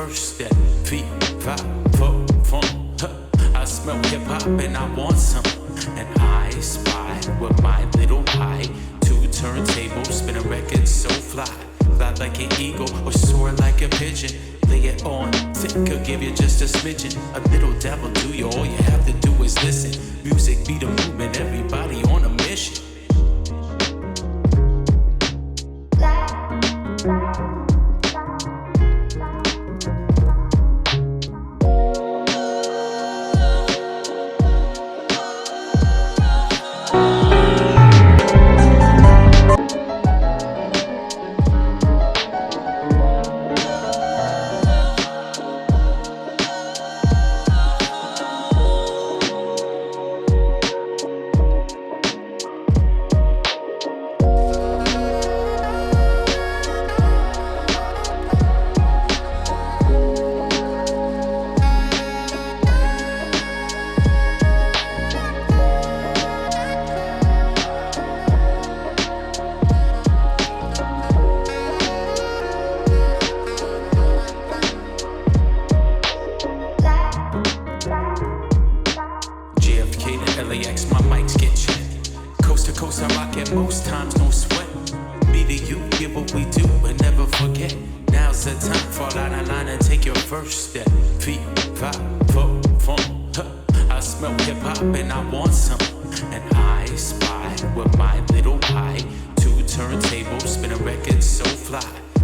first step. Feet, five, four, funk. I smell hip hop and I want some. And I spy with my little eye. Two turntables, spin a record so fly. Fly like an eagle or soar like a pigeon. Lay it on thick, could give you just a smidgen. A little devil do you, all you have to do is listen. Music be the movement, everybody on a mission. LAX, my mics get checked. Coast to coast, I rock it most times, no sweat. Me to you, get what we do and never forget. Now's the time, fall out of line and take your first step. Feet, five, four, funk. I smell hip hop and I want some. And I spy with my little eye. Two turntables, spin a record so fly.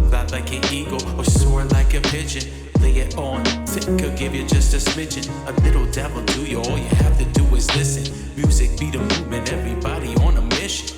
Fly like an eagle or soar like a pigeon. Lay it on thick, could give you just a smidgen. A little devil do you, all you have to do is listen. Music be the movement, everybody on a mission.